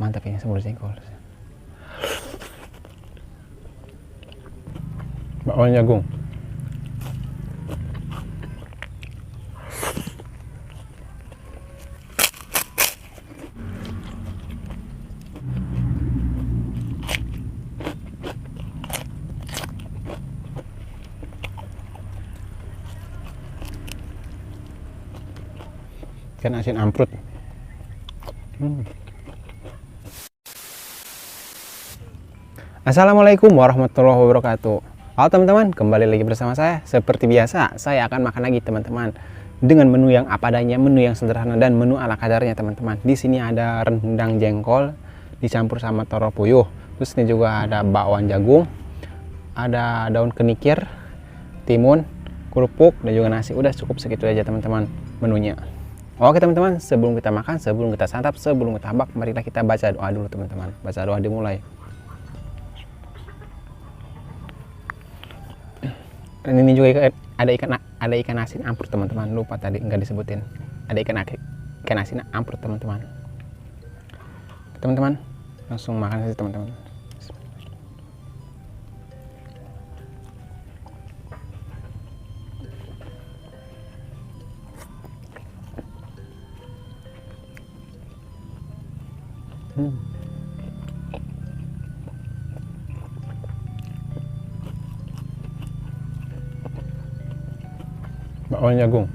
Mantap ini semur jengkol. Bakwan jagung. Ikan asin amprut. Assalamualaikum warahmatullahi wabarakatuh. Halo teman-teman, kembali lagi bersama saya. Seperti biasa, saya akan makan lagi teman-teman dengan menu yang apa adanya, menu yang sederhana dan menu ala kadarnya teman-teman. Di sini ada rendang jengkol dicampur sama toro puyuh. Terus ini juga ada bakwan jagung, ada daun kenikir, timun, kerupuk dan juga nasi. Udah cukup segitu aja teman-teman menunya. Oke teman-teman, sebelum kita makan, sebelum kita santap, sebelum kita habak, marilah kita baca doa dulu teman-teman. Baca doa dimulai. Dan ini juga ada ikan asin amprut teman-teman. Lupa tadi nggak disebutin. Ada ikan asin amprut teman-teman. Teman-teman, langsung makan saja teman-teman. Bakwan jagung.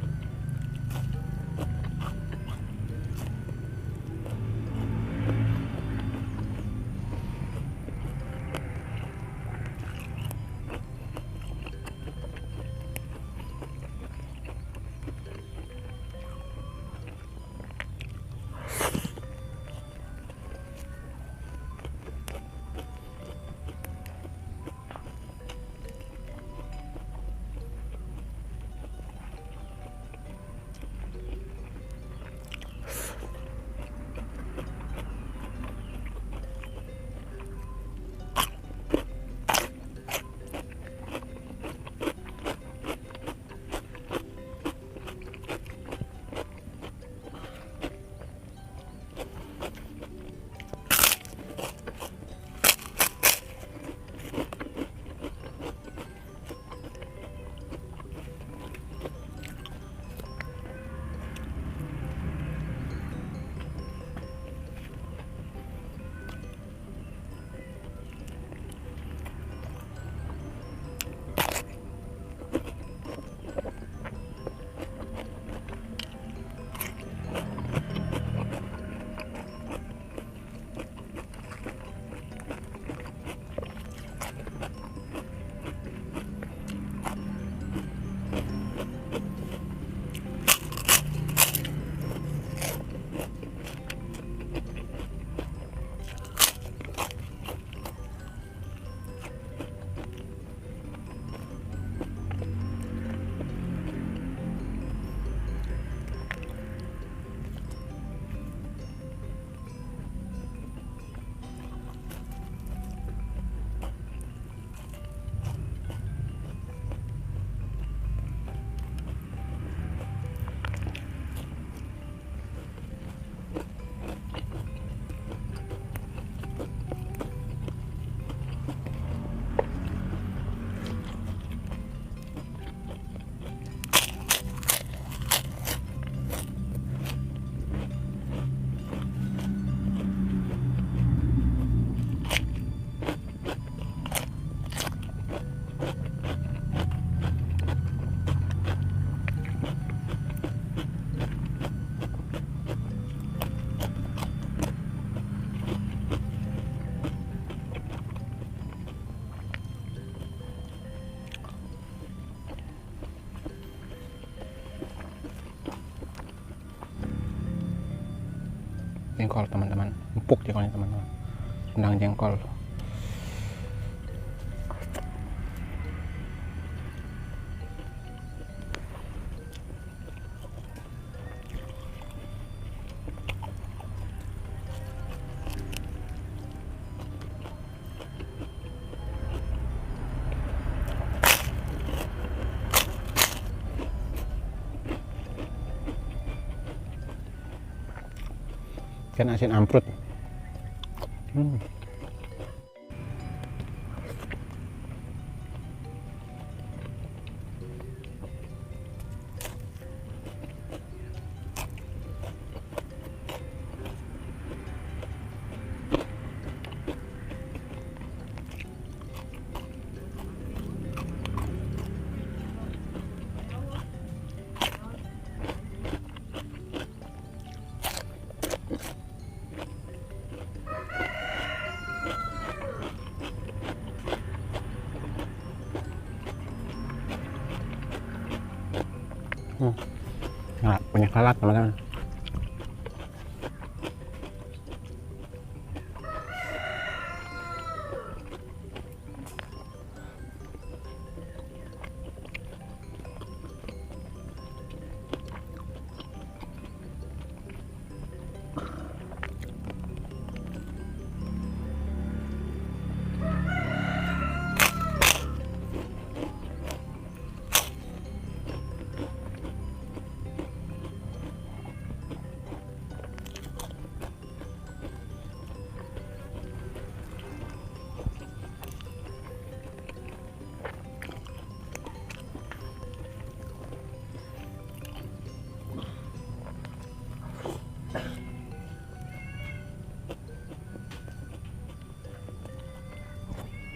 Jengkol teman-teman, empuk jengkolnya teman-teman. Rendang jengkol. Ikan asin amprut. Hmm. Nggak punya lalat teman-teman.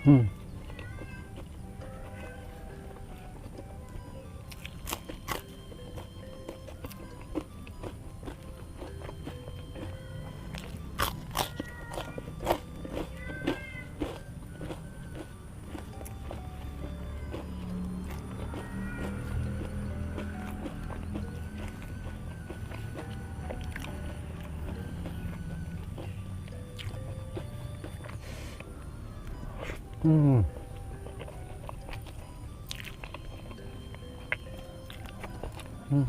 Hmm. Hmm. Hmm.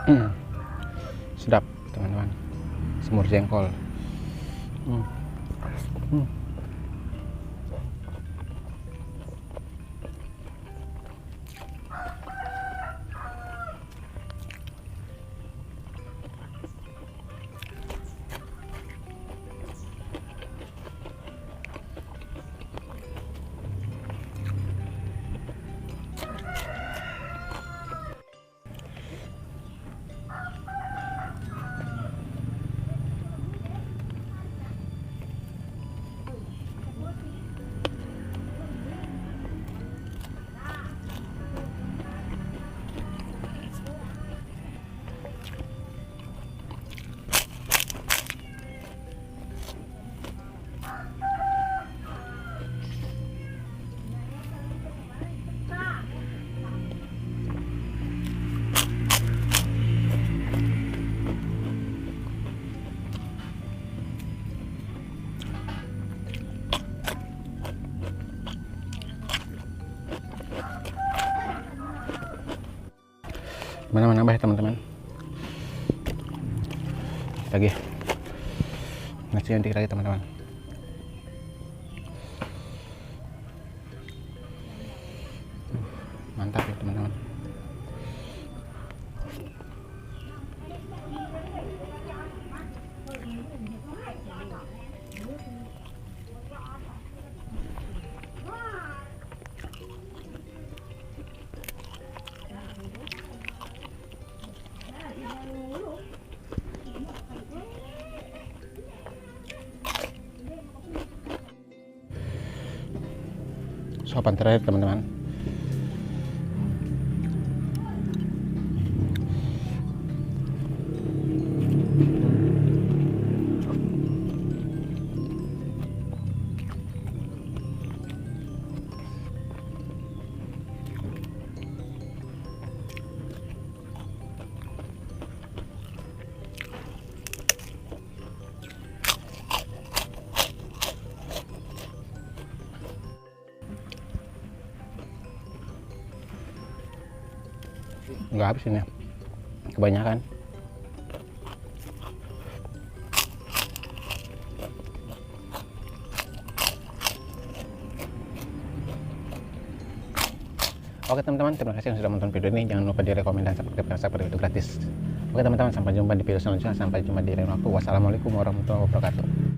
Hmm. Sedap teman-teman, semur jengkol. Mana-mana bah teman-teman. lagi nasi dikit lagi teman-teman. Mantap ya teman-teman. Sopan terakhir teman-teman. Nggak habis ini, kebanyakan. Oke teman-teman, terima kasih yang sudah menonton video ini. Jangan lupa direkomend dan subscribe itu gratis. Oke teman-teman, sampai jumpa di video selanjutnya. Sampai jumpa di lain waktu. Wassalamualaikum warahmatullahi wabarakatuh.